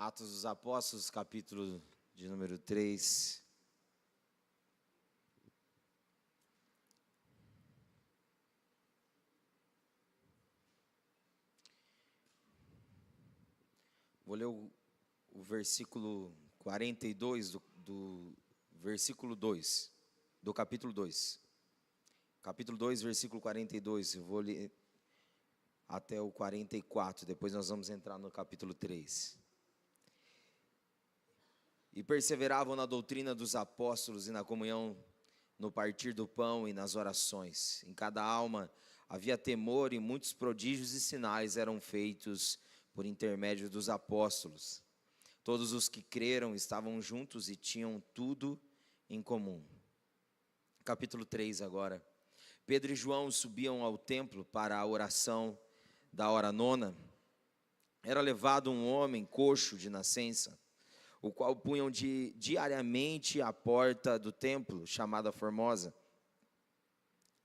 Atos dos Apóstolos, capítulo de número 3. Vou ler o versículo 42 do versículo 2, do capítulo 2. Capítulo 2, versículo 42, eu vou ler até o 44, depois nós vamos entrar no capítulo 3. E perseveravam na doutrina dos apóstolos e na comunhão, no partir do pão e nas orações. Em cada alma havia temor, e muitos prodígios e sinais eram feitos por intermédio dos apóstolos. Todos os que creram estavam juntos e tinham tudo em comum. Capítulo 3 agora. Pedro e João subiam ao templo para a oração da hora nona. Era levado um homem coxo de nascença, o qual punham diariamente à porta do templo, chamada Formosa,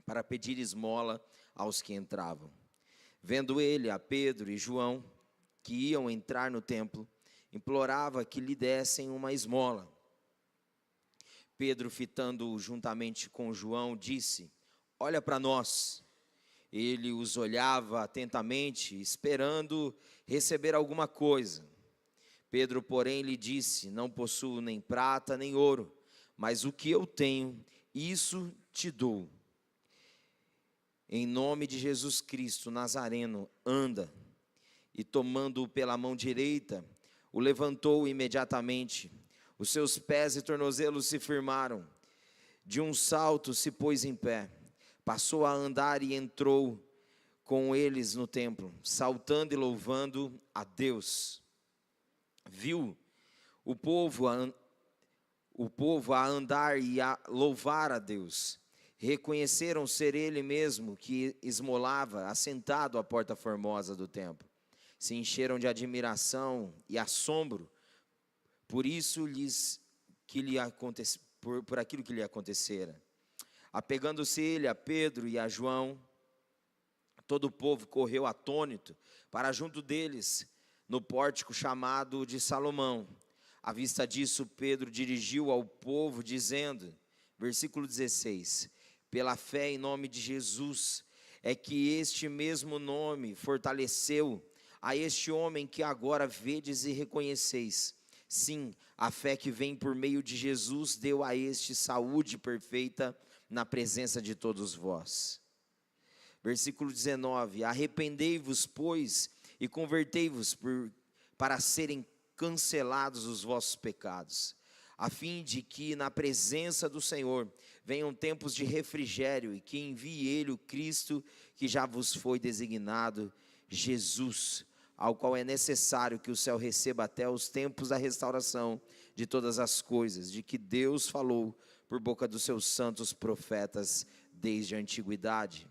para pedir esmola aos que entravam. Vendo ele a Pedro e João, que iam entrar no templo, implorava que lhe dessem uma esmola. Pedro, fitando-o juntamente com João, disse: olha para nós. Ele os olhava atentamente, esperando receber alguma coisa. Pedro, porém, lhe disse: não possuo nem prata nem ouro, mas o que eu tenho, isso te dou. Em nome de Jesus Cristo Nazareno, anda. E tomando-o pela mão direita, o levantou imediatamente. Os seus pés e tornozelos se firmaram. De um salto se pôs em pé. Passou a andar e entrou com eles no templo, saltando e louvando a Deus. Viu o povo a andar e a louvar a Deus. Reconheceram ser ele mesmo que esmolava, assentado à porta formosa do templo. Se encheram de admiração e assombro por aquilo que lhe acontecera. Apegando-se ele a Pedro e a João, todo o povo correu atônito para junto deles, no pórtico chamado de Salomão. À vista disso, Pedro dirigiu ao povo, dizendo, versículo 16, pela fé em nome de Jesus, é que este mesmo nome fortaleceu a este homem que agora vedes e reconheceis. Sim, a fé que vem por meio de Jesus deu a este saúde perfeita na presença de todos vós. Versículo 19, arrependei-vos, pois, e convertei-vos para serem cancelados os vossos pecados, a fim de que na presença do Senhor venham tempos de refrigério, e que envie ele o Cristo que já vos foi designado, Jesus, ao qual é necessário que o céu receba até os tempos da restauração de todas as coisas, de que Deus falou por boca dos seus santos profetas desde a antiguidade.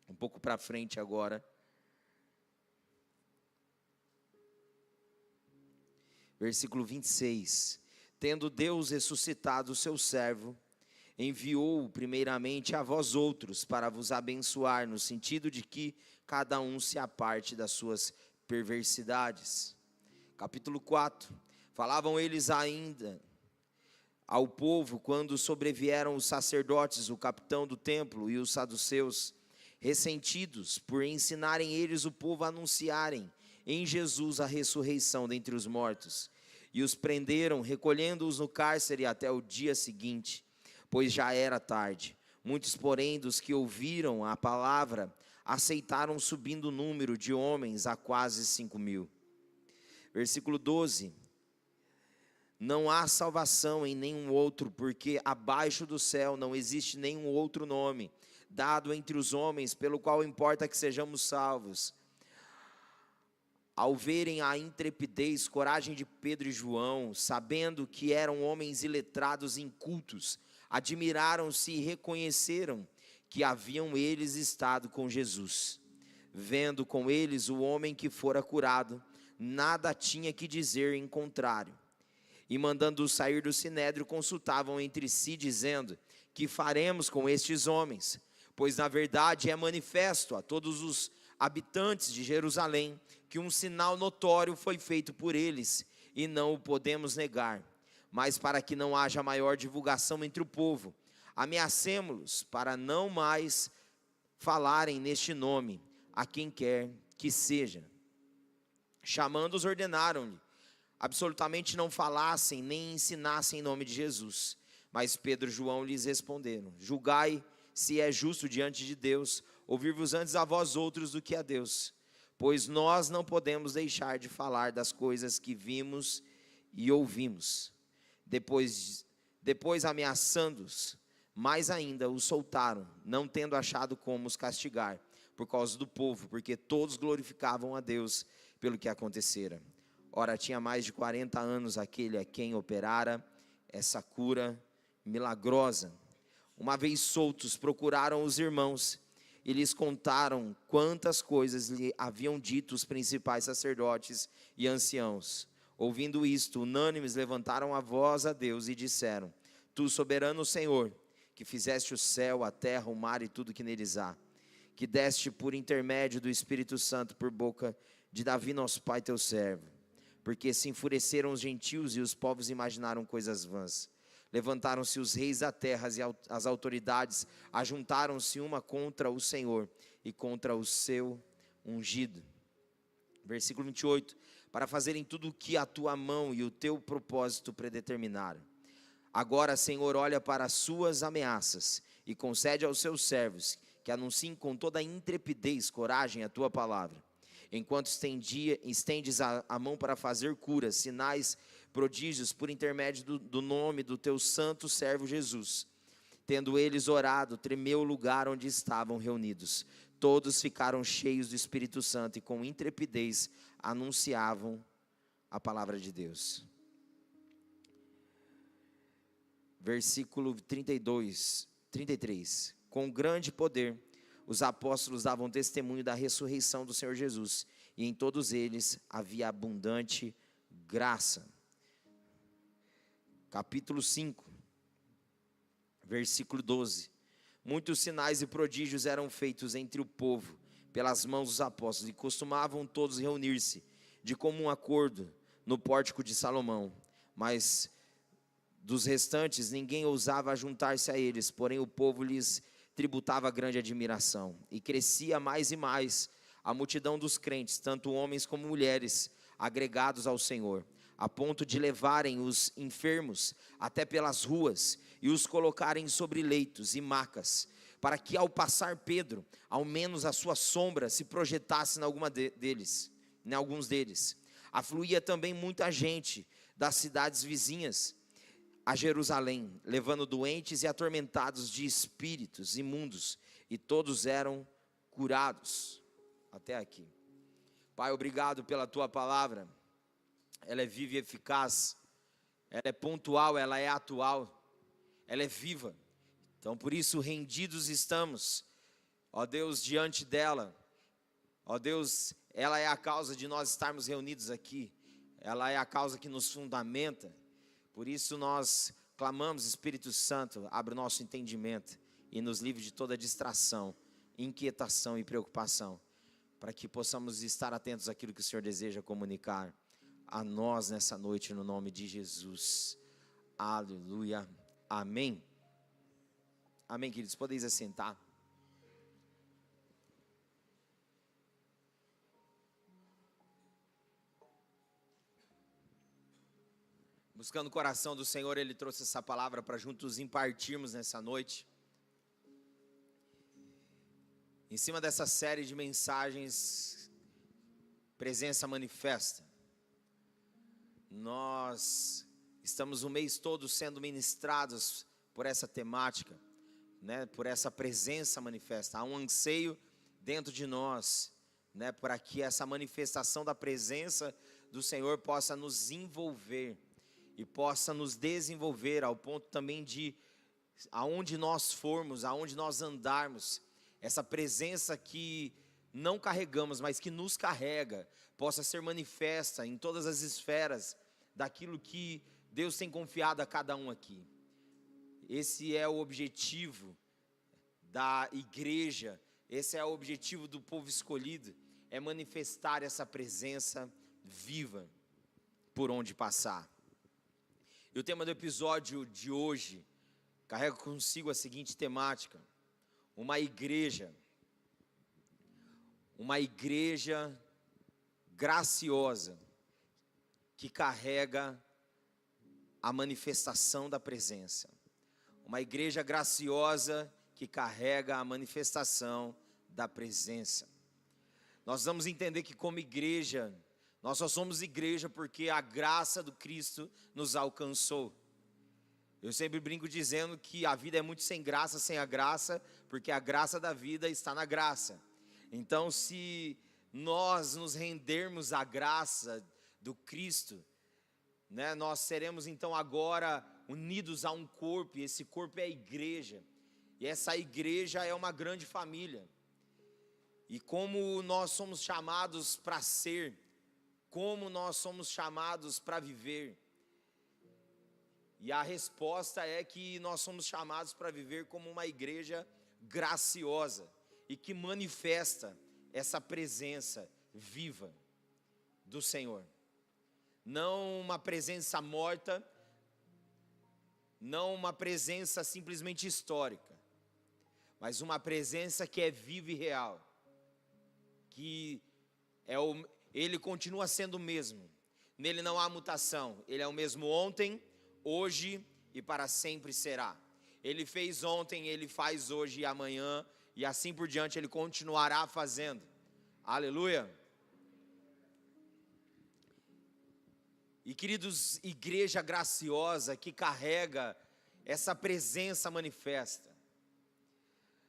Um pouco para frente agora. Versículo 26. Tendo Deus ressuscitado o seu servo, enviou-o primeiramente a vós outros para vos abençoar, no sentido de que cada um se aparte das suas perversidades. Capítulo 4. Falavam eles ainda ao povo quando sobrevieram os sacerdotes, o capitão do templo e os saduceus, ressentidos por ensinarem eles o povo a anunciarem em Jesus a ressurreição dentre os mortos. E os prenderam, recolhendo-os no cárcere até o dia seguinte, pois já era tarde. Muitos, porém, dos que ouviram a palavra, aceitaram, subindo o número de homens a quase 5.000. Versículo 12. Não há salvação em nenhum outro, porque abaixo do céu não existe nenhum outro nome dado entre os homens, pelo qual importa que sejamos salvos. Ao verem a intrepidez, coragem de Pedro e João, sabendo que eram homens iletrados e incultos, admiraram-se e reconheceram que haviam eles estado com Jesus. Vendo com eles o homem que fora curado, nada tinha que dizer em contrário. E mandando-os sair do sinédrio, consultavam entre si, dizendo: que faremos com estes homens? Pois na verdade é manifesto a todos os habitantes de Jerusalém que um sinal notório foi feito por eles, e não o podemos negar. Mas para que não haja maior divulgação entre o povo, ameacemo-los para não mais falarem neste nome a quem quer que seja. Chamando-os, ordenaram-lhe absolutamente não falassem nem ensinassem em nome de Jesus. Mas Pedro e João lhes responderam: julgai se é justo diante de Deus ouvir-vos antes a vós outros do que a Deus, pois nós não podemos deixar de falar das coisas que vimos e ouvimos. Depois ameaçando-os mais ainda, os soltaram, não tendo achado como os castigar por causa do povo, porque todos glorificavam a Deus pelo que acontecera. Ora, tinha mais de 40 anos aquele a quem operara essa cura milagrosa. Uma vez soltos, procuraram os irmãos e lhes contaram quantas coisas lhe haviam dito os principais sacerdotes e anciãos. Ouvindo isto, unânimes levantaram a voz a Deus e disseram: Tu, soberano Senhor, que fizeste o céu, a terra, o mar e tudo que neles há, que deste por intermédio do Espírito Santo por boca de Davi nosso pai teu servo, porque se enfureceram os gentios e os povos imaginaram coisas vãs. Levantaram-se os reis da terra e as autoridades ajuntaram-se uma contra o Senhor e contra o seu ungido. Versículo 28. Para fazerem tudo o que a tua mão e o teu propósito predeterminaram. Agora, Senhor, olha para as suas ameaças e concede aos seus servos que anunciem com toda a intrepidez, coragem a tua palavra. Enquanto estendes a mão para fazer curas, sinais, prodígios, por intermédio do nome do teu santo servo Jesus. Tendo eles orado, tremeu o lugar onde estavam reunidos. Todos ficaram cheios do Espírito Santo e com intrepidez anunciavam a palavra de Deus. Versículo 33. Com grande poder, os apóstolos davam testemunho da ressurreição do Senhor Jesus, e em todos eles havia abundante graça. Capítulo 5, versículo 12. Muitos sinais e prodígios eram feitos entre o povo, pelas mãos dos apóstolos, e costumavam todos reunir-se, de comum acordo, no pórtico de Salomão. Mas dos restantes, ninguém ousava juntar-se a eles, porém o povo lhes tributava grande admiração, e crescia mais e mais a multidão dos crentes, tanto homens como mulheres, agregados ao Senhor, a ponto de levarem os enfermos até pelas ruas, e os colocarem sobre leitos e macas, para que ao passar Pedro, ao menos a sua sombra se projetasse em alguns deles. Afluía também muita gente das cidades vizinhas a Jerusalém, levando doentes e atormentados de espíritos imundos, e todos eram curados. Até aqui. Pai, obrigado pela tua palavra. Ela é viva e eficaz, ela é pontual, ela é atual, ela é viva. Então por isso rendidos estamos, ó Deus, diante dela. Ó Deus, ela é a causa de nós estarmos reunidos aqui, ela é a causa que nos fundamenta. Por isso nós clamamos, Espírito Santo, abre o nosso entendimento e nos livre de toda distração, inquietação e preocupação, para que possamos estar atentos àquilo que o Senhor deseja comunicar a nós nessa noite, no nome de Jesus. Aleluia. Amém. Amém, queridos. Podeis assentar. Buscando o coração do Senhor, Ele trouxe essa palavra para juntos impartirmos nessa noite. Em cima dessa série de mensagens, Presença Manifesta. Nós estamos o mês todo sendo ministrados por essa temática, né, por essa presença manifesta. Há um anseio dentro de nós, né, para que essa manifestação da presença do Senhor possa nos envolver e possa nos desenvolver ao ponto também de, aonde nós formos, aonde nós andarmos, essa presença que não carregamos, mas que nos carrega, possa ser manifesta em todas as esferas daquilo que Deus tem confiado a cada um aqui. Esse é o objetivo da igreja, esse é o objetivo do povo escolhido, é manifestar essa presença viva por onde passar. E o tema do episódio de hoje carrega consigo a seguinte temática: uma igreja graciosa que carrega a manifestação da presença. Uma igreja graciosa que carrega a manifestação da presença. Nós vamos entender que como igreja, nós só somos igreja porque a graça do Cristo nos alcançou. Eu sempre brinco dizendo que a vida é muito sem graça, sem a graça, porque a graça da vida está na graça. Então, se nós nos rendermos à graça do Cristo, né, nós seremos então agora unidos a um corpo, e esse corpo é a igreja. E essa igreja é uma grande família. E como nós somos chamados para ser, como nós somos chamados para viver. E a resposta é que nós somos chamados para viver como uma igreja graciosa e que manifesta essa presença viva do Senhor. Não uma presença morta, não uma presença simplesmente histórica, mas uma presença que é viva e real. Que Ele continua sendo o mesmo, nele não há mutação, Ele é o mesmo ontem, hoje e para sempre será. Ele fez ontem, Ele faz hoje e amanhã, e assim por diante Ele continuará fazendo. Aleluia! E queridos, igreja graciosa que carrega essa presença manifesta.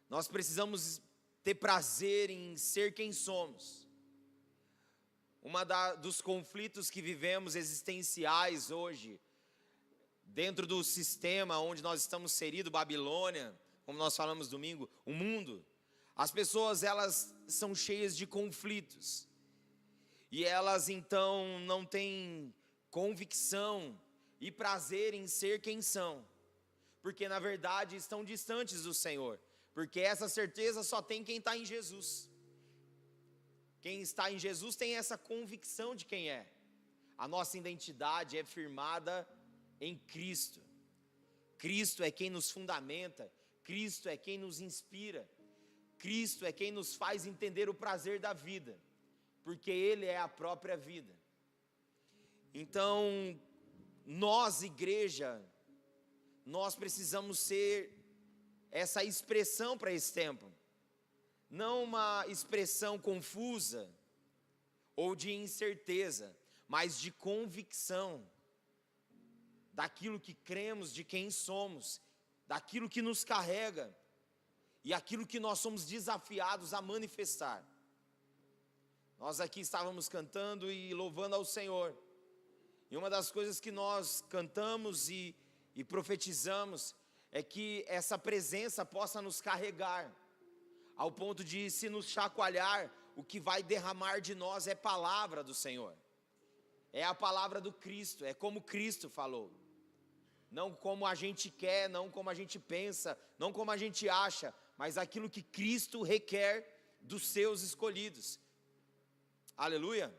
Nós precisamos ter prazer em ser quem somos. Dos conflitos que vivemos existenciais hoje, dentro do sistema onde nós estamos inseridos, Babilônia, como nós falamos domingo, o mundo, as pessoas elas são cheias de conflitos. E elas então não têm convicção e prazer em ser quem são, porque na verdade estão distantes do Senhor. Porque essa certeza só tem quem está em Jesus. Quem está em Jesus tem essa convicção de quem é. A nossa identidade é firmada em Cristo. Cristo é quem nos fundamenta. Cristo é quem nos inspira. Cristo é quem nos faz entender o prazer da vida. Porque Ele é a própria vida. Então, nós, igreja, nós precisamos ser essa expressão para esse tempo, não uma expressão confusa ou de incerteza, mas de convicção daquilo que cremos, de quem somos, daquilo que nos carrega e aquilo que nós somos desafiados a manifestar. Nós aqui estávamos cantando e louvando ao Senhor, e uma das coisas que nós cantamos e profetizamos é que essa presença possa nos carregar, ao ponto de, se nos chacoalhar, o que vai derramar de nós é palavra do Senhor. É a palavra do Cristo, é como Cristo falou. Não como a gente quer, não como a gente pensa, não como a gente acha, mas aquilo que Cristo requer dos seus escolhidos. Aleluia!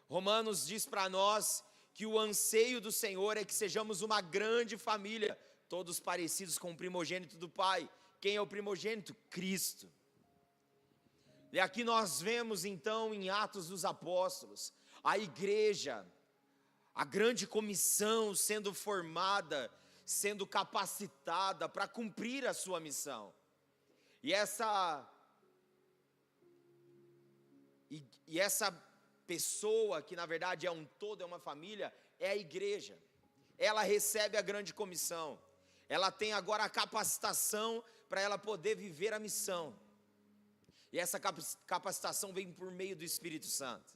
Romanos diz para nós que o anseio do Senhor é que sejamos uma grande família, todos parecidos com o primogênito do Pai. Quem é o primogênito? Cristo. E aqui nós vemos então em Atos dos Apóstolos, a igreja, a grande comissão sendo formada, sendo capacitada para cumprir a sua missão. E essa pessoa, que na verdade é um todo, é uma família, é a igreja. Ela recebe a grande comissão. Ela tem agora a capacitação para ela poder viver a missão. E essa capacitação vem por meio do Espírito Santo.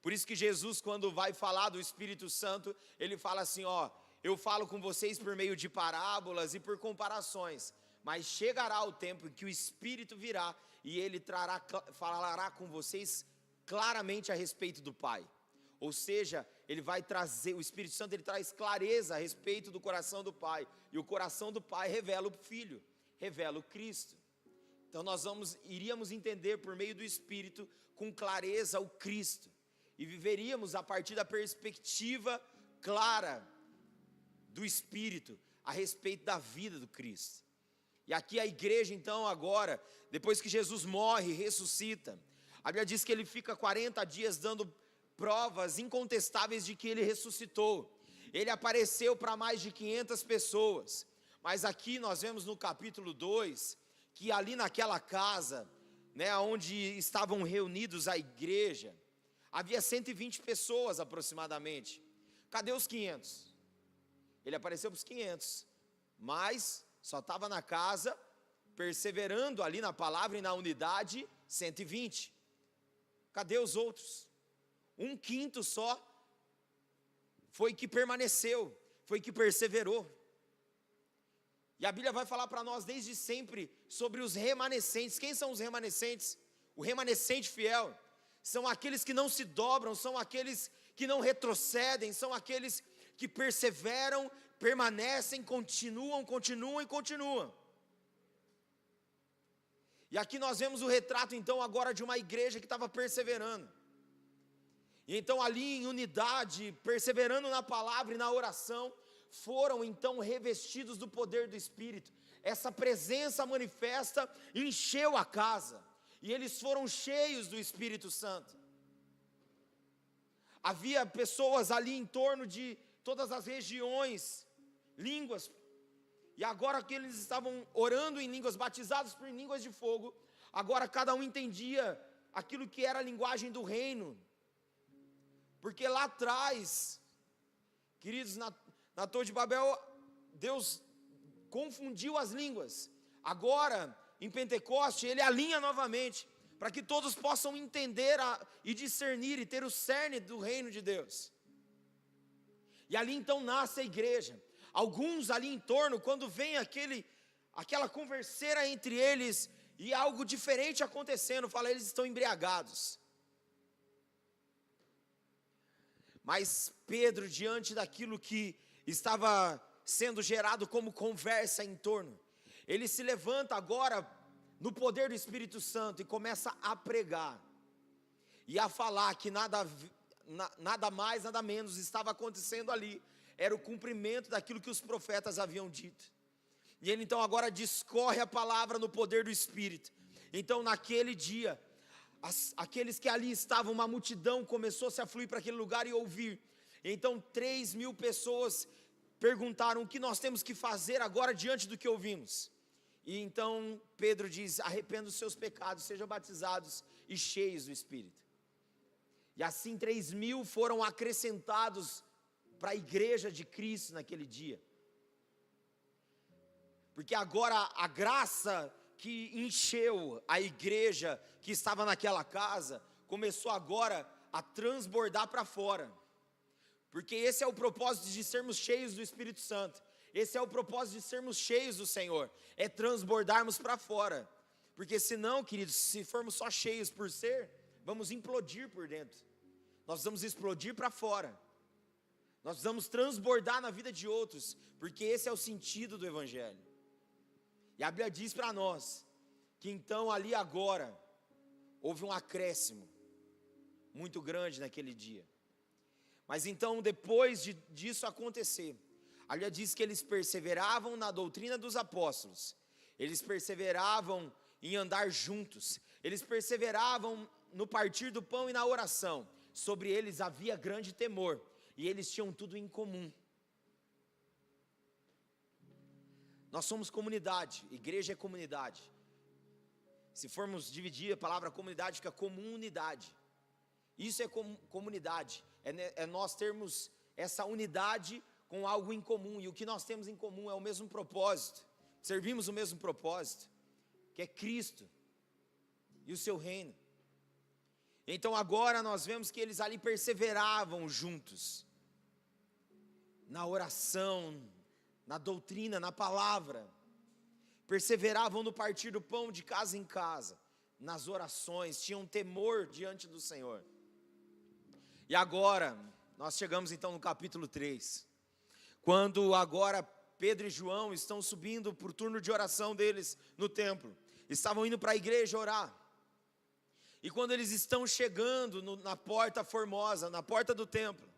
Por isso que Jesus, quando vai falar do Espírito Santo, Ele fala assim, eu falo com vocês por meio de parábolas e por comparações, mas chegará o tempo em que o Espírito virá e Ele falará com vocês claramente a respeito do Pai. Ou seja, Ele vai trazer, o Espírito Santo ele traz clareza a respeito do coração do Pai. E o coração do Pai revela o Filho, revela o Cristo. Então nós iríamos entender por meio do Espírito com clareza o Cristo, e viveríamos a partir da perspectiva clara do Espírito a respeito da vida do Cristo. E aqui a igreja então agora, depois que Jesus morre e ressuscita, a Bíblia diz que ele fica 40 dias dando provas incontestáveis de que ele ressuscitou. Ele apareceu para mais de 500 pessoas, mas aqui nós vemos no capítulo 2, que ali naquela casa, onde estavam reunidos a igreja, havia 120 pessoas aproximadamente. Cadê os 500? Ele apareceu para os 500, mas só estava na casa, perseverando ali na palavra e na unidade, 120. Cadê os outros? 1/5 só foi que permaneceu, foi que perseverou. E a Bíblia vai falar para nós desde sempre sobre os remanescentes. Quem são os remanescentes? O remanescente fiel são aqueles que não se dobram, são aqueles que não retrocedem, são aqueles que perseveram, permanecem, continuam e continuam. E aqui nós vemos o retrato então agora de uma igreja que estava perseverando. E então ali em unidade, perseverando na palavra e na oração, foram então revestidos do poder do Espírito. Essa presença manifesta encheu a casa, e eles foram cheios do Espírito Santo. Havia pessoas ali em torno de todas as regiões, línguas, e agora que eles estavam orando em línguas, batizados por línguas de fogo, agora cada um entendia aquilo que era a linguagem do reino, porque lá atrás, queridos, na Torre de Babel, Deus confundiu as línguas. Agora, em Pentecoste, Ele alinha novamente, para que todos possam entender e discernir, e ter o cerne do reino de Deus. E ali então nasce a igreja. Alguns ali em torno, quando vem aquela converseira entre eles, e algo diferente acontecendo, fala, eles estão embriagados. Mas Pedro, diante daquilo que estava sendo gerado como conversa em torno, ele se levanta agora no poder do Espírito Santo e começa a pregar e a falar que nada mais, nada menos estava acontecendo ali, era o cumprimento daquilo que os profetas haviam dito. E ele então agora discorre a palavra no poder do Espírito. Então naquele dia, aqueles que ali estavam, uma multidão começou a se afluir para aquele lugar e ouvir. Então 3.000 pessoas perguntaram: o que nós temos que fazer agora diante do que ouvimos? E então Pedro diz: arrependa os seus pecados, sejam batizados e cheios do Espírito. E assim 3.000 foram acrescentados para a igreja de Cristo naquele dia. Porque agora a graça que encheu a igreja que estava naquela casa começou agora a transbordar para fora. Porque esse é o propósito de sermos cheios do Espírito Santo. Esse é o propósito de sermos cheios do Senhor, é transbordarmos para fora. Porque senão, queridos, se formos só cheios por ser, vamos implodir por dentro. Nós vamos explodir para fora. Nós vamos transbordar na vida de outros, porque esse é o sentido do Evangelho. E a Bíblia diz para nós, que então ali agora, houve um acréscimo, muito grande naquele dia. Mas então depois disso acontecer, a Bíblia diz que eles perseveravam na doutrina dos apóstolos, eles perseveravam em andar juntos, eles perseveravam no partir do pão e na oração. Sobre eles havia grande temor, e eles tinham tudo em comum. Nós somos comunidade, igreja é comunidade. Se formos dividir a palavra comunidade, fica comunidade. Isso é comunidade, é nós termos essa unidade com algo em comum. E o que nós temos em comum é o mesmo propósito, servimos o mesmo propósito, que é Cristo e o seu reino. Então agora nós vemos que eles ali perseveravam juntos, na oração, na doutrina, na palavra, perseveravam no partir do pão de casa em casa, nas orações, tinham temor diante do Senhor. E agora, nós chegamos então no capítulo 3, quando agora Pedro e João estão subindo por turno de oração deles no templo. estavam indo para a igreja orar. E quando eles estão chegando na porta formosa, na porta do templo,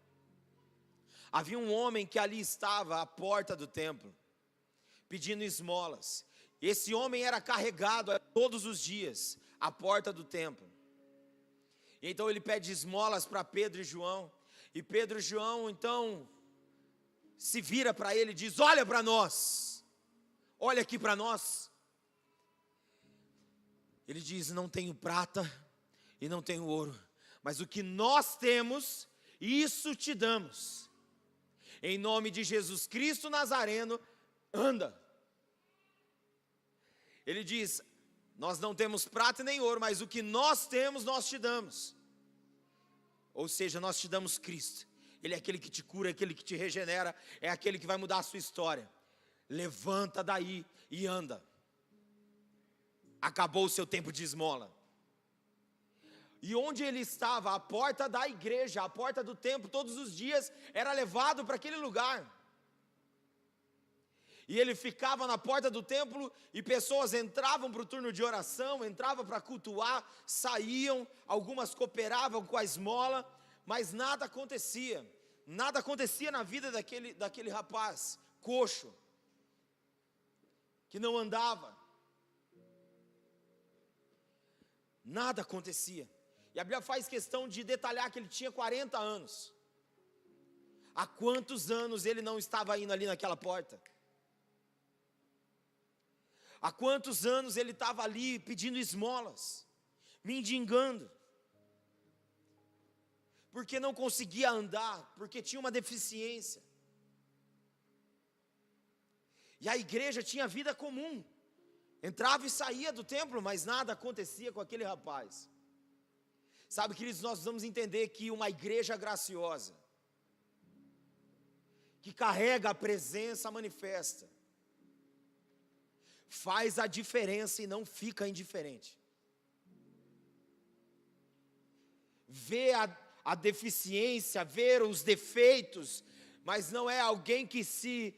havia um homem que ali estava à porta do templo, pedindo esmolas. Esse homem era carregado todos os dias à porta do templo. E então ele pede esmolas para Pedro e João. E Pedro e João então se vira para ele e diz: olha para nós, olha aqui para nós. Ele diz: não tenho prata e não tenho ouro, mas o que nós temos, isso te damos. Em nome de Jesus Cristo Nazareno, anda. Ele diz: nós não temos prata nem ouro, mas o que nós temos, nós te damos. Ou seja, nós te damos Cristo. Ele é aquele que te cura, é aquele que te regenera, é aquele que vai mudar a sua história. Levanta daí e anda. Acabou o seu tempo de esmola. E onde ele estava, a porta da igreja, a porta do templo, todos os dias, era levado para aquele lugar. E ele ficava na porta do templo, e pessoas entravam para o turno de oração, entravam para cultuar, saíam, algumas cooperavam com a esmola, mas nada acontecia na vida daquele rapaz, coxo, que não andava, nada acontecia. E a Bíblia faz questão de detalhar que ele tinha 40 anos, há quantos anos ele não estava indo ali naquela porta? Há quantos anos ele estava ali pedindo esmolas, mendigando, porque não conseguia andar, porque tinha uma deficiência. E a igreja tinha vida comum, entrava e saía do templo, mas nada acontecia com aquele rapaz. Sabe, queridos, nós vamos entender que uma igreja graciosa, que carrega a presença manifesta, faz a diferença e não fica indiferente. Vê a deficiência, vê os defeitos, mas não é alguém que se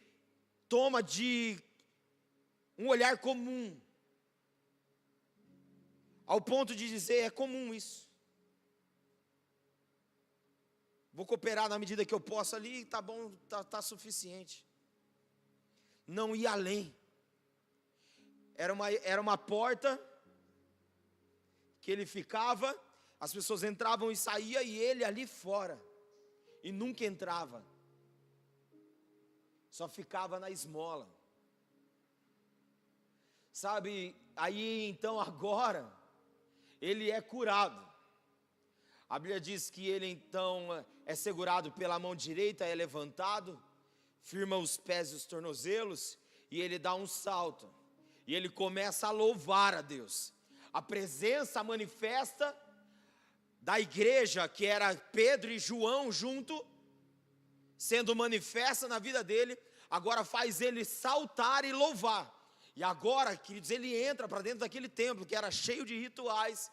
toma de um olhar comum, ao ponto de dizer: é comum isso, vou cooperar na medida que eu posso ali, tá bom, tá suficiente. Não ir além. Era uma porta que ele ficava, as pessoas entravam e saíam, e ele ali fora, e nunca entrava, só ficava na esmola. Sabe, aí então agora, ele é curado. A Bíblia diz que ele então é segurado pela mão direita, é levantado, firma os pés e os tornozelos, e ele dá um salto. E ele começa a louvar a Deus. A presença manifesta da igreja, que era Pedro e João junto, sendo manifesta na vida dele, agora faz ele saltar e louvar. E agora, queridos, ele entra para dentro daquele templo, que era cheio de rituais,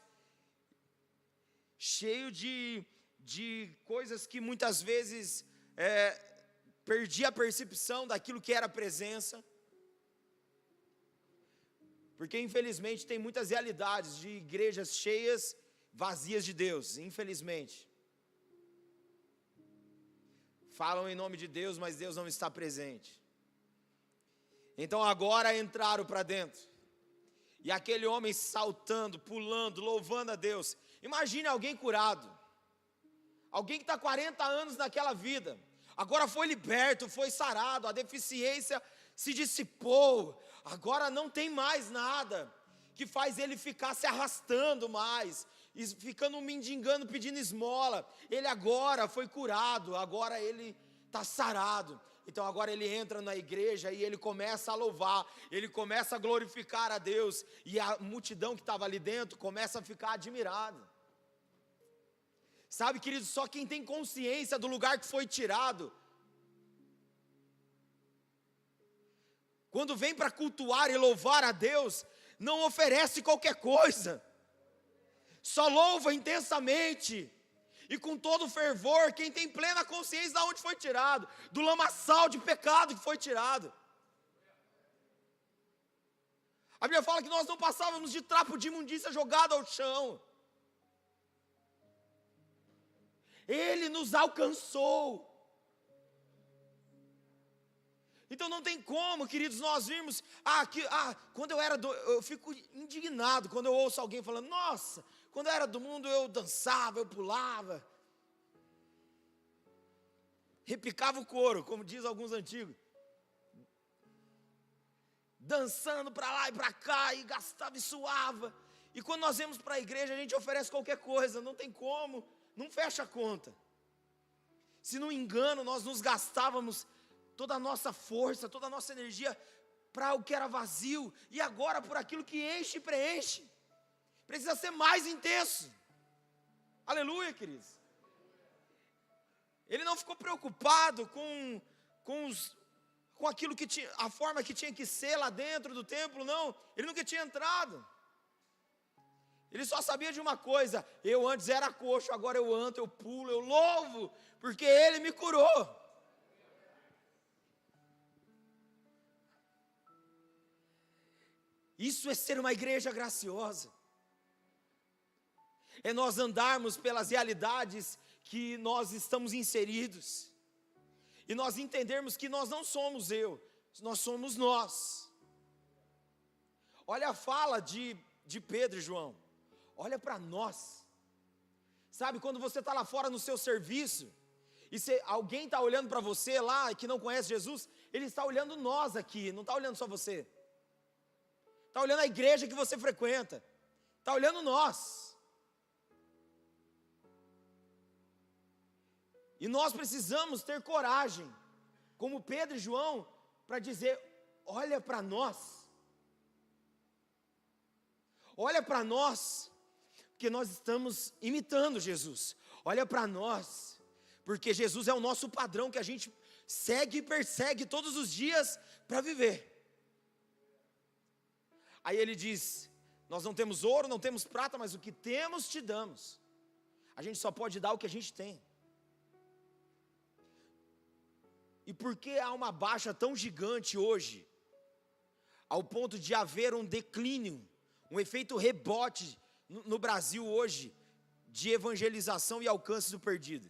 cheio de coisas que muitas vezes perdia a percepção daquilo que era a presença. Porque infelizmente tem muitas realidades de igrejas cheias, vazias de Deus, infelizmente. Falam em nome de Deus, mas Deus não está presente. Então agora entraram para dentro, e aquele homem saltando, pulando, louvando a Deus. Imagine alguém curado, alguém que está 40 anos naquela vida, agora foi liberto, foi sarado, a deficiência se dissipou, agora não tem mais nada que faz ele ficar se arrastando mais, e ficando mendigando, pedindo esmola. Ele agora foi curado, agora ele está sarado. Então agora ele entra na igreja e ele começa a louvar, ele começa a glorificar a Deus, e a multidão que estava ali dentro começa a ficar admirada. Sabe, queridos, só quem tem consciência do lugar que foi tirado, quando vem para cultuar e louvar a Deus, não oferece qualquer coisa, só louva intensamente e com todo fervor, quem tem plena consciência de onde foi tirado, do lamaçal de pecado que foi tirado. A Bíblia fala que nós não passávamos de trapo de imundícia jogado ao chão. Ele nos alcançou. Então não tem como, queridos, nós vimos, quando eu fico indignado quando eu ouço alguém falando, nossa, quando eu era do mundo eu dançava, eu pulava, repicava o couro, como diz alguns antigos, dançando para lá e para cá, e gastava e suava, e quando nós vamos para a igreja a gente oferece qualquer coisa, não tem como, não fecha a conta. Se não engano, nós nos gastávamos toda a nossa força, toda a nossa energia para o que era vazio, e agora por aquilo que enche e preenche. Precisa ser mais intenso. Aleluia, queridos. Ele não ficou preocupado com aquilo que tinha, a forma que tinha que ser lá dentro do templo, não. Ele nunca tinha entrado. Ele só sabia de uma coisa: eu antes era coxo, agora eu ando, eu pulo, eu louvo, porque Ele me curou. Isso é ser uma igreja graciosa. É nós andarmos pelas realidades que nós estamos inseridos. E nós entendermos que nós não somos nós somos nós. Olha a fala de Pedro e João. Olha para nós. Sabe, quando você está lá fora no seu serviço, e alguém está olhando para você lá, que não conhece Jesus, ele está olhando nós aqui, não está olhando só você. Está olhando a igreja que você frequenta. Está olhando nós. E nós precisamos ter coragem, como Pedro e João, para dizer, olha para nós. Olha para nós, porque nós estamos imitando Jesus. Olha para nós, porque Jesus é o nosso padrão que a gente segue e persegue todos os dias para viver. Aí ele diz, nós não temos ouro, não temos prata, mas o que temos te damos. A gente só pode dar o que a gente tem. E por que há uma baixa tão gigante hoje, ao ponto de haver um declínio, um efeito rebote no Brasil hoje, de evangelização e alcance do perdido?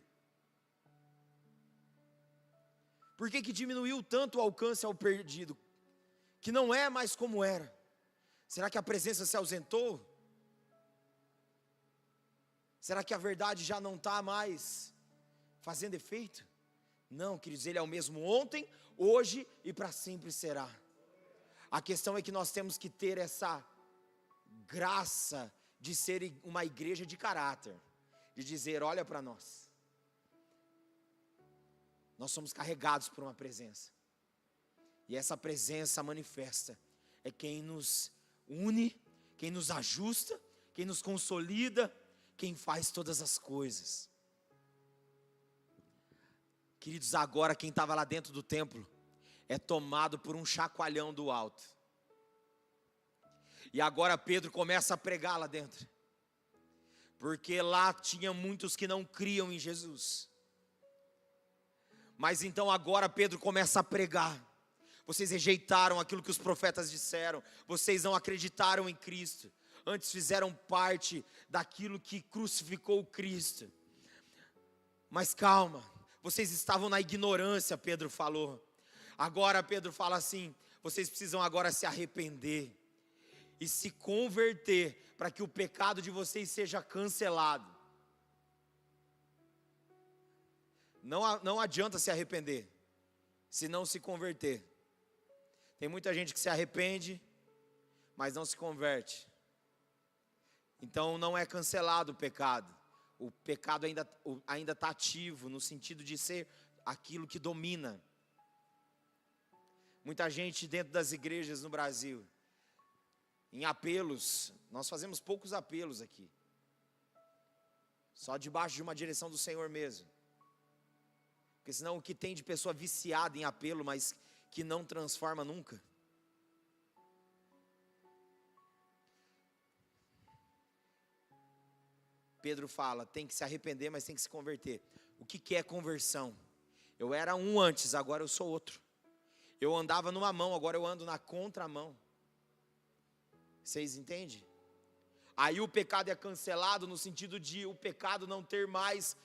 Por que diminuiu tanto o alcance ao perdido, que não é mais como era? Será que a presença se ausentou? Será que a verdade já não está mais fazendo efeito? Não, queridos, Ele é o mesmo ontem, hoje e para sempre será. A questão é que nós temos que ter essa graça de ser uma igreja de caráter, de dizer, olha para nós. Nós somos carregados por uma presença. E essa presença manifesta, é quem nos une, quem nos ajusta, quem nos consolida, quem faz todas as coisas. Queridos, agora quem estava lá dentro do templo é tomado por um chacoalhão do alto. E agora Pedro começa a pregar lá dentro, porque lá tinha muitos que não criam em Jesus. Mas então agora Pedro começa a pregar. Vocês rejeitaram aquilo que os profetas disseram. Vocês não acreditaram em Cristo. Antes fizeram parte daquilo que crucificou Cristo. Mas calma, vocês estavam na ignorância, Pedro falou. Agora Pedro fala assim, vocês precisam agora se arrepender e se converter para que o pecado de vocês seja cancelado. Não adianta se arrepender se não se converter. Tem muita gente que se arrepende, mas não se converte. Então não é cancelado o pecado. O pecado ainda está ativo, no sentido de ser aquilo que domina. Muita gente dentro das igrejas no Brasil, em apelos, nós fazemos poucos apelos aqui. Só debaixo de uma direção do Senhor mesmo. Porque senão o que tem de pessoa viciada em apelo, mas que não transforma nunca. Pedro fala, tem que se arrepender, mas tem que se converter. O que é conversão? Eu era um antes, agora eu sou outro. Eu andava numa mão, agora eu ando na contramão. Vocês entendem? Aí o pecado é cancelado no sentido de o pecado não ter mais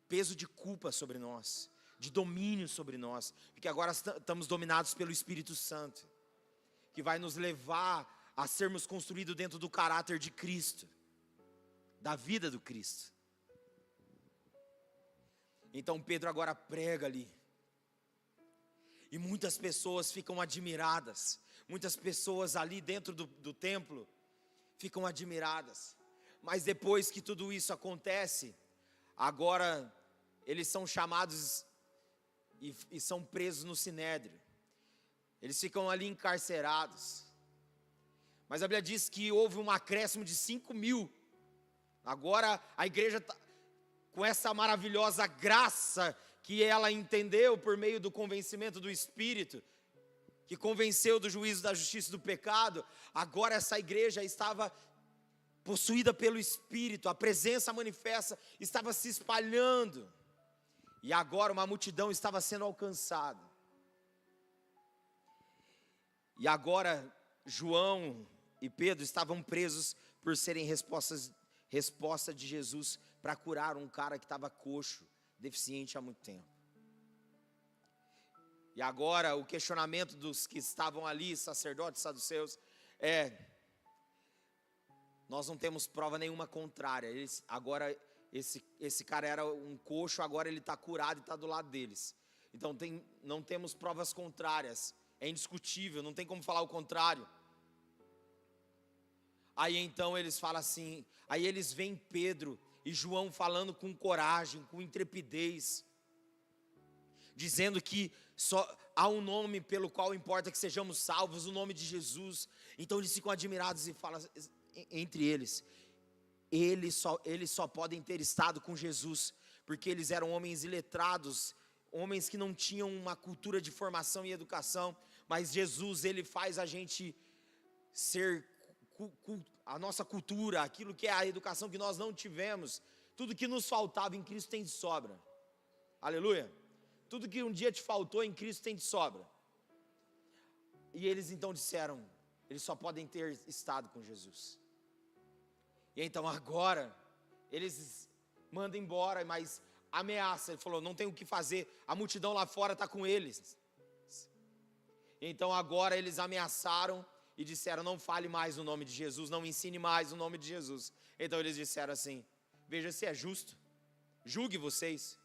peso de culpa sobre nós, de domínio sobre nós, porque agora estamos dominados pelo Espírito Santo, que vai nos levar a sermos construídos dentro do caráter de Cristo, da vida do Cristo. Então Pedro agora prega ali, e muitas pessoas ficam admiradas, muitas pessoas ali dentro do templo ficam admiradas, mas depois que tudo isso acontece, agora eles são chamados e são presos no Sinédrio, eles ficam ali encarcerados, mas a Bíblia diz que houve um acréscimo de 5.000, agora a igreja está com essa maravilhosa graça que ela entendeu por meio do convencimento do Espírito, que convenceu do juízo, da justiça e do pecado. Agora essa igreja estava possuída pelo Espírito, a presença manifesta estava se espalhando, e agora uma multidão estava sendo alcançada. E agora João e Pedro estavam presos por serem resposta de Jesus para curar um cara que estava coxo, deficiente há muito tempo. E agora o questionamento dos que estavam ali, sacerdotes, saduceus, nós não temos prova nenhuma contrária. Agora esse cara era um coxo, agora ele está curado e está do lado deles. Então não temos provas contrárias, é indiscutível, não tem como falar o contrário. Aí então eles falam assim, aí eles veem Pedro e João falando com coragem, com intrepidez, dizendo que só há um nome pelo qual importa que sejamos salvos, o nome de Jesus. Então eles ficam admirados e falam entre eles, eles só podem ter estado com Jesus, porque eles eram homens iletrados, homens que não tinham uma cultura de formação e educação, mas Jesus, ele faz a gente ser a nossa cultura, aquilo que é a educação que nós não tivemos, tudo que nos faltava em Cristo tem de sobra, aleluia, tudo que um dia te faltou em Cristo tem de sobra. E eles então disseram, eles só podem ter estado com Jesus. E então agora, eles mandam embora, mas ameaça, ele falou, não tem o que fazer, a multidão lá fora está com eles. Então agora eles ameaçaram e disseram, não fale mais o nome de Jesus, não ensine mais o nome de Jesus. Então eles disseram assim, veja se é justo, julgue vocês,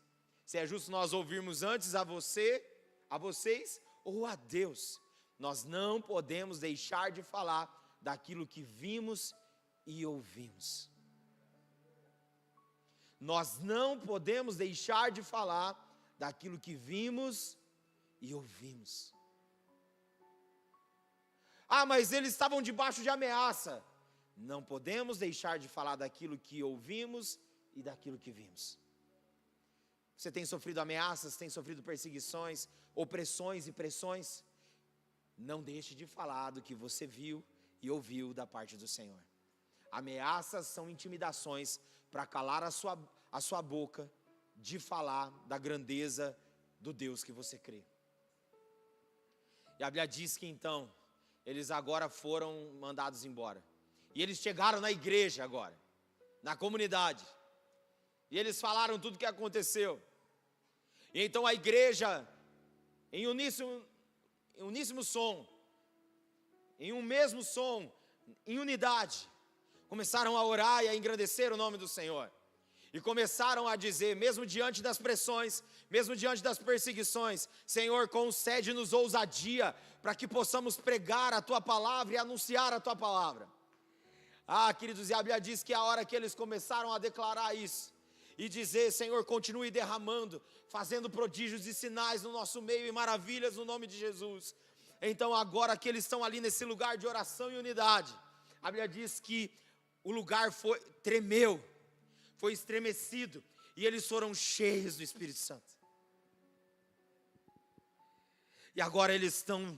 se é justo nós ouvirmos antes a vocês ou a Deus. Nós não podemos deixar de falar daquilo que vimos e ouvimos. Nós não podemos deixar de falar daquilo que vimos e ouvimos. Ah, mas eles estavam debaixo de ameaça. Não podemos deixar de falar daquilo que ouvimos e daquilo que vimos. Você tem sofrido ameaças, tem sofrido perseguições, opressões e pressões? Não deixe de falar do que você viu e ouviu da parte do Senhor. Ameaças são intimidações para calar a sua boca de falar da grandeza do Deus que você crê. E a Bíblia diz que então, eles agora foram mandados embora. E eles chegaram na igreja agora, na comunidade. E eles falaram tudo o que aconteceu. E então a igreja, em uníssimo som, em um mesmo som, em unidade, começaram a orar e a engrandecer o nome do Senhor. E começaram a dizer, mesmo diante das pressões, mesmo diante das perseguições, Senhor, concede-nos ousadia, para que possamos pregar a Tua palavra e anunciar a Tua palavra. Ah, queridos, e a Bíblia diz que a hora que eles começaram a declarar isso, e dizer, Senhor, continue derramando, fazendo prodígios e sinais no nosso meio e maravilhas no nome de Jesus. Então agora que eles estão ali nesse lugar de oração e unidade, a Bíblia diz que o lugar tremeu, foi estremecido, e eles foram cheios do Espírito Santo. E agora eles estão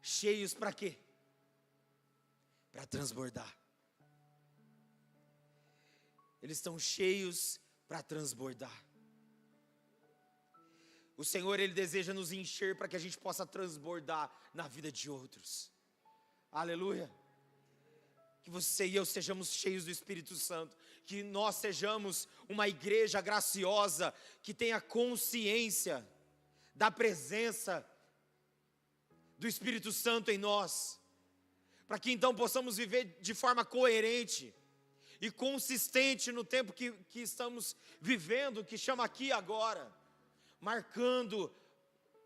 cheios para quê? Para transbordar. Eles estão cheios para transbordar. O Senhor, Ele deseja nos encher para que a gente possa transbordar na vida de outros. Aleluia. que você e eu sejamos cheios do Espírito Santo, que nós sejamos uma igreja graciosa, que tenha consciência da presença do Espírito Santo em nós, para que então possamos viver de forma coerente e consistente no tempo que estamos vivendo, que chama aqui agora, marcando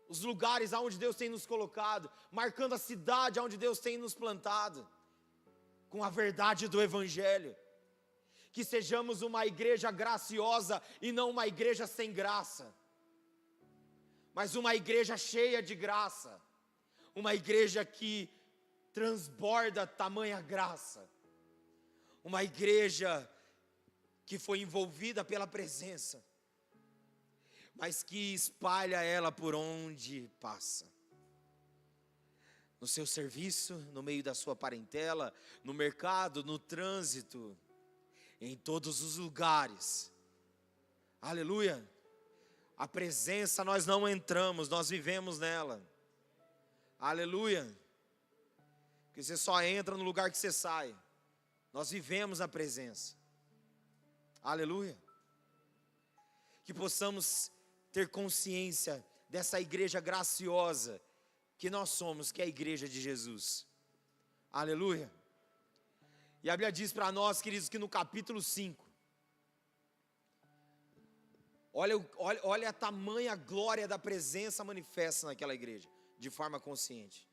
os lugares aonde Deus tem nos colocado, marcando a cidade aonde Deus tem nos plantado, com a verdade do Evangelho, que sejamos uma igreja graciosa e não uma igreja sem graça, mas uma igreja cheia de graça, uma igreja que transborda tamanha graça, uma igreja que foi envolvida pela presença, mas que espalha ela por onde passa, no seu serviço, no meio da sua parentela, no mercado, no trânsito, em todos os lugares. Aleluia. A presença nós não entramos, nós vivemos nela. Aleluia. Porque você só entra no lugar que você sai. Nós vivemos a presença. Aleluia. Que possamos ter consciência dessa igreja graciosa que nós somos, que é a igreja de Jesus. Aleluia. E a Bíblia diz para nós, queridos, que no capítulo 5, olha a tamanha glória da presença manifesta naquela igreja, de forma consciente.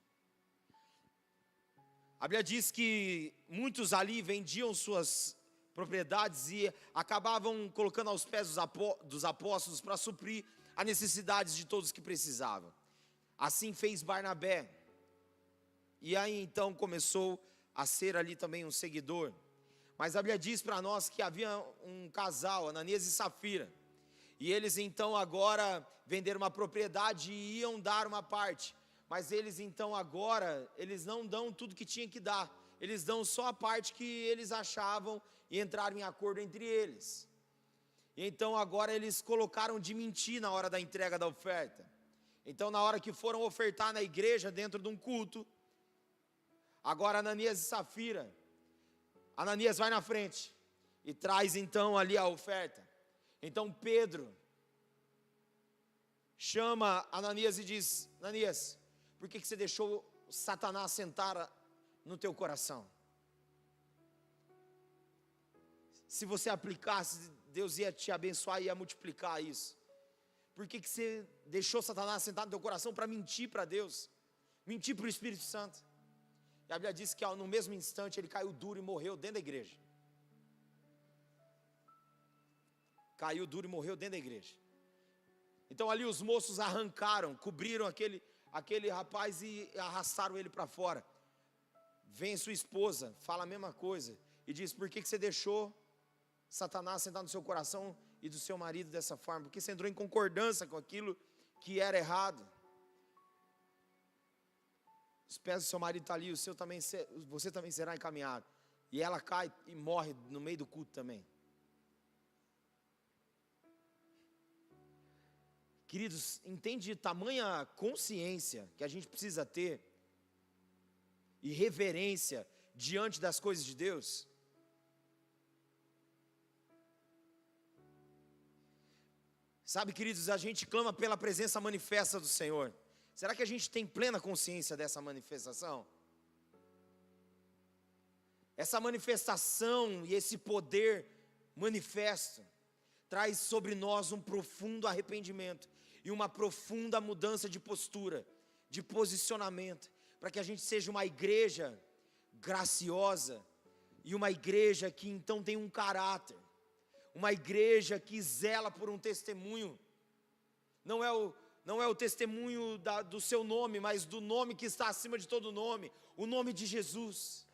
A Bíblia diz que muitos ali vendiam suas propriedades e acabavam colocando aos pés dos apóstolos para suprir as necessidades de todos que precisavam. Assim fez Barnabé, e aí então começou a ser ali também um seguidor. Mas a Bíblia diz para nós que havia um casal, Ananias e Safira, e eles então agora venderam uma propriedade e iam dar uma parte, mas eles então agora, eles não dão tudo que tinha que dar, eles dão só a parte que eles achavam e entraram em acordo entre eles. E então agora eles colocaram de mentir na hora da entrega da oferta. Então na hora que foram ofertar na igreja, dentro de um culto, agora Ananias e Safira, Ananias vai na frente e traz então ali a oferta. Então Pedro chama Ananias e diz: Ananias, por que você deixou Satanás sentar no teu coração? Se você aplicasse, Deus ia te abençoar e ia multiplicar isso. Por que você deixou Satanás sentar no teu coração para mentir para Deus? Mentir para o Espírito Santo? E a Bíblia diz que no mesmo instante ele caiu duro e morreu dentro da igreja. Caiu duro e morreu dentro da igreja. Então ali os moços arrancaram, cobriram aquele rapaz e arrastaram ele para fora. Vem sua esposa, fala a mesma coisa e diz: por que você deixou Satanás sentar no seu coração e do seu marido dessa forma? Porque você entrou em concordância com aquilo que era errado. Os pés do seu marido estão ali, você também será encaminhado. E ela cai e morre no meio do culto também. Queridos, entende tamanha consciência que a gente precisa ter e reverência diante das coisas de Deus? Sabe, queridos, a gente clama pela presença manifesta do Senhor. Será que a gente tem plena consciência dessa manifestação? Essa manifestação e esse poder manifesto traz sobre nós um profundo arrependimento e uma profunda mudança de postura, de posicionamento, para que a gente seja uma igreja graciosa e uma igreja que então tem um caráter, uma igreja que zela por um testemunho. Não é o testemunho do seu nome, mas do nome que está acima de todo nome, o nome de Jesus.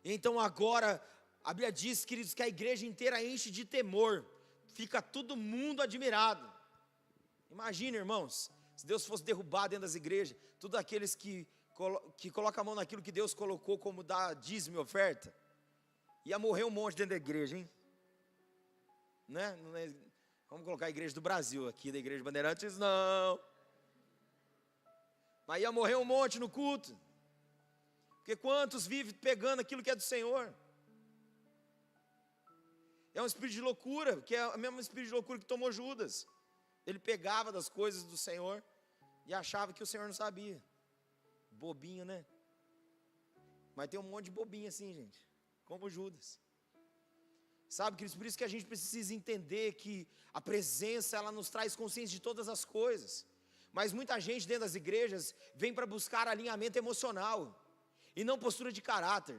Então agora, a Bíblia diz, queridos, que a igreja inteira enche de temor, fica todo mundo admirado. Imagina, irmãos, se Deus fosse derrubar dentro das igrejas, todos aqueles que colocam a mão naquilo que Deus colocou como dar dízimo e oferta, ia morrer um monte dentro da igreja, hein? Né? Vamos colocar a igreja do Brasil aqui, da igreja Bandeirantes, não. Mas ia morrer um monte no culto. Porque quantos vivem pegando aquilo que é do Senhor? É um espírito de loucura, que é o mesmo espírito de loucura que tomou Judas. Ele pegava das coisas do Senhor e achava que o Senhor não sabia. Bobinho, né? Mas tem um monte de bobinho assim, gente, como Judas. Sabe, queridos, por isso que a gente precisa entender que a presença, ela nos traz consciência de todas as coisas. Mas muita gente dentro das igrejas vem para buscar alinhamento emocional e não postura de caráter.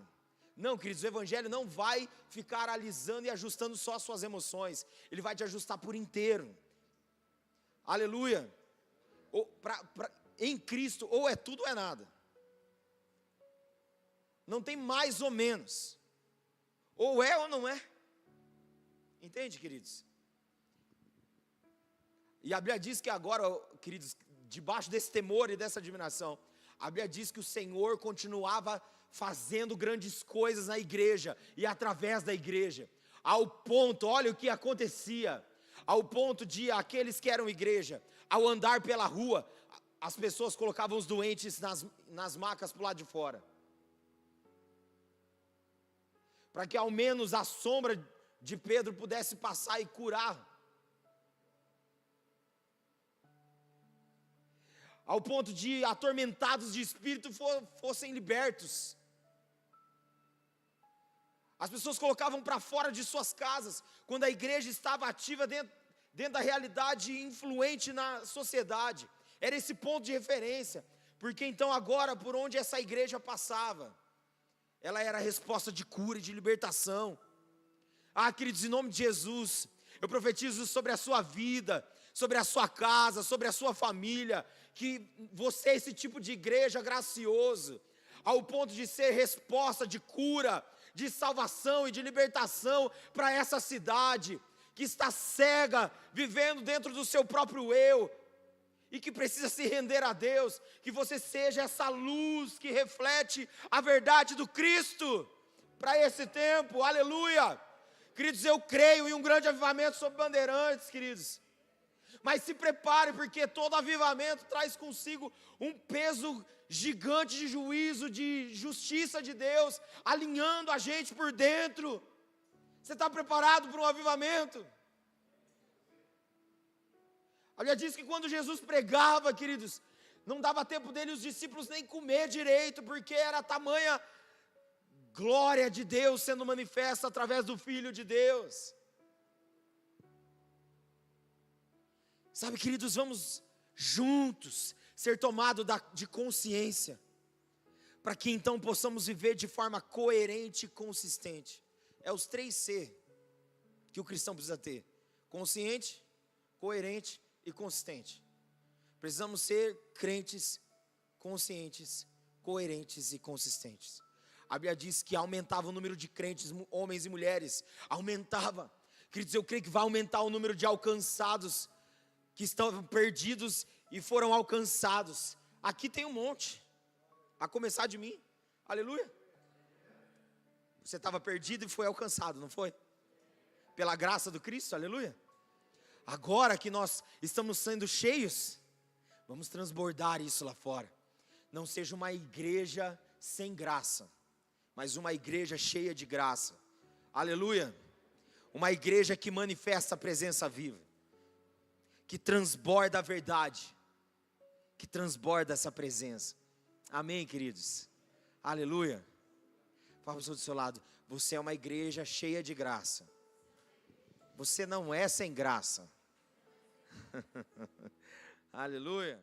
Não, queridos, o evangelho não vai ficar alisando e ajustando só as suas emoções. Ele vai te ajustar por inteiro. Aleluia. Em Cristo, ou é tudo ou é nada. Não tem mais ou menos. Ou é ou não é. Entende, queridos? E a Bíblia diz que agora, queridos, debaixo desse temor e dessa admiração, a Bíblia diz que o Senhor continuava fazendo grandes coisas na igreja e através da igreja, ao ponto, olha o que acontecia, ao ponto de aqueles que eram igreja, ao andar pela rua, as pessoas colocavam os doentes nas macas para o lado de fora, para que ao menos a sombra de Pedro pudesse passar e curar. Ao ponto de atormentados de espírito fossem libertos. As pessoas colocavam para fora de suas casas, quando a igreja estava ativa dentro da realidade influente na sociedade. Era esse ponto de referência, porque então agora, por onde essa igreja passava, ela era a resposta de cura e de libertação. Ah, queridos, em nome de Jesus, eu profetizo sobre a sua vida, sobre a sua casa, sobre a sua família, que você é esse tipo de igreja gracioso, ao ponto de ser resposta de cura, de salvação e de libertação para essa cidade, que está cega, vivendo dentro do seu próprio eu, e que precisa se render a Deus, que você seja essa luz que reflete a verdade do Cristo, para esse tempo, aleluia. Queridos, eu creio em um grande avivamento sobre Bandeirantes, queridos, mas se prepare, porque todo avivamento traz consigo um peso gigante de juízo, de justiça de Deus, alinhando a gente por dentro. Você está preparado para um avivamento? A Bíblia diz que quando Jesus pregava, queridos, não dava tempo dele e os discípulos nem comer direito, porque era tamanha glória de Deus sendo manifesta através do Filho de Deus. Sabe, queridos, vamos juntos ser tomados de consciência, para que então possamos viver de forma coerente e consistente. É os 3 C que o cristão precisa ter: consciente, coerente e consistente. Precisamos ser crentes conscientes, coerentes e consistentes. A Bíblia diz que aumentava o número de crentes, homens e mulheres, aumentava. Queridos, eu creio que vai aumentar o número de alcançados, que estavam perdidos e foram alcançados. Aqui tem um monte, a começar de mim, aleluia. Você estava perdido e foi alcançado, não foi? Pela graça do Cristo, aleluia. Agora que nós estamos sendo cheios, vamos transbordar isso lá fora. Não seja uma igreja sem graça, mas uma igreja cheia de graça, aleluia. Uma igreja que manifesta a presença viva, que transborda a verdade, que transborda essa presença. Amém, queridos? Aleluia. Fala para a pessoa do seu lado: você é uma igreja cheia de graça. Você não é sem graça. Aleluia.